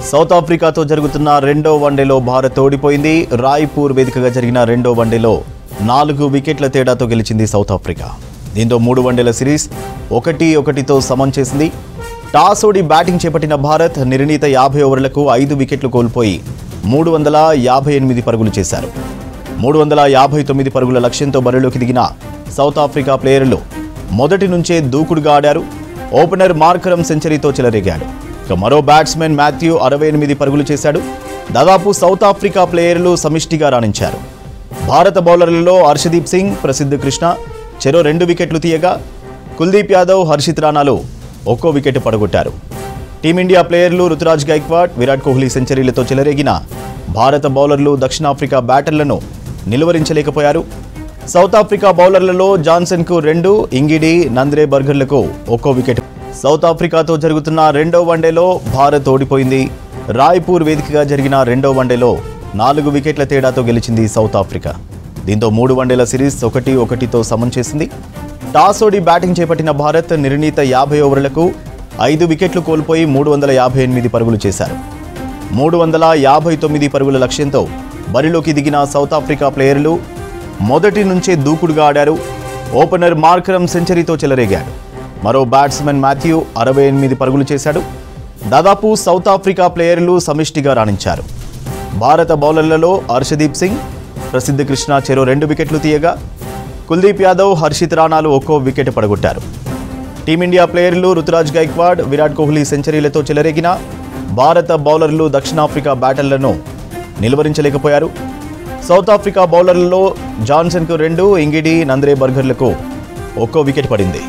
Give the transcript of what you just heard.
South ఆఫ్రికాతో జరుగుతున్న రెండో వన్డేలో భారత్ ఓడిపోయింది. రాయ్పూర్ వేదికగా జరిగిన రెండో వన్డేలో 4 వికెట్ల తేడాతో గెలిచింది సౌత్ ఆఫ్రికా. దీంతో 3 వన్డేల సిరీస్ 1-1తో సమం చేసింది. టాస్ ఓడి బ్యాటింగ్ చేపట్టిన భారత్ నిర్ణీత 50 ఓవర్లకు 5 వికెట్లు కోల్పోయి 358 పరుగులు చేశారు. 359 పరుగుల లక్ష్యంతో బరిలోకి దిగిన సౌత్ ఆఫ్రికా ప్లేయర్లు మొదటి నుంచే దూకుడుగా ఆడారు. ఓపెనర్ మార్కరమ్ సెంచరీతో చెలరేగాడు. ఇక మరో బ్యాట్స్మెన్ మాథ్యూ 68 పరుగులు చేశాడు. దాదాపు సౌత్ ఆఫ్రికా ప్లేయర్లు సమిష్టిగా రాణించారు. భారత బౌలర్లలో హర్షదీప్ సింగ్, ప్రసిద్ధ్ కృష్ణ చెరో 2 వికెట్లు తీయగా కుల్దీప్ యాదవ్, హర్షిత్ రాణాలు ఒక్కో వికెట్ పడగొట్టారు. టీమిండియా ప్లేయర్లు రుతురాజ్ గైక్వాడ్, విరాట్ కోహ్లీ సెంచరీలతో చెలరేగిన భారత బౌలర్లు దక్షిణాఫ్రికా బ్యాటర్లను నిలువరించలేకపోయారు. సౌత్ ఆఫ్రికా బౌలర్లలో జాన్సన్కు 2, ఇంగిడి, నంద్రే బర్గర్లకు ఒక్కో వికెట్. సౌత్ ఆఫ్రికాతో జరుగుతున్న రెండో వన్డేలో భారత్ ఓడిపోయింది. రాయ్పూర్ వేదికగా జరిగిన రెండో వన్డేలో 4 వికెట్ల తేడాతో గెలిచింది సౌత్ ఆఫ్రికా. దీంతో 3 వన్డేల సిరీస్ 1-1తో సమం చేసింది. టాస్ ఓడి బ్యాటింగ్ చేపట్టిన భారత్ నిర్ణీత 50 ఓవర్లకు 5 వికెట్లు కోల్పోయి 358 పరుగులు చేశారు. 359 పరుగుల లక్ష్యంతో బరిలోకి దిగిన సౌత్ ఆఫ్రికా ప్లేయర్లు మొదటి నుంచే దూకుడుగా ఆడారు. ఓపెనర్ మార్కరమ్ సెంచరీతో చెలరేగాడు. మరో బ్యాట్స్మెన్ మాథ్యూ 68 పరుగులు చేశాడు. దాదాపు సౌత్ ఆఫ్రికా ప్లేయర్లు సమిష్టిగా రాణించారు. భారత బౌలర్లలో హర్షదీప్ సింగ్, ప్రసిద్ధ్ కృష్ణ చెరో 2 వికెట్లు తీయగా కుల్దీప్ యాదవ్, హర్షిత్ రాణాలు ఒక్కో వికెట్ పడగొట్టారు. టీమిండియా ప్లేయర్లు రుతురాజ్ గైక్వాడ్, విరాట్ కోహ్లీ సెంచరీలతో చెలరేగిన భారత బౌలర్లు దక్షిణాఫ్రికా బ్యాటర్లను నిలువరించలేకపోయారు. సౌత్ ఆఫ్రికా బౌలర్లలో జాన్సన్కు 2, ఇంగిడి, నంద్రే బర్గర్లకు ఒక్కో వికెట్ పడింది.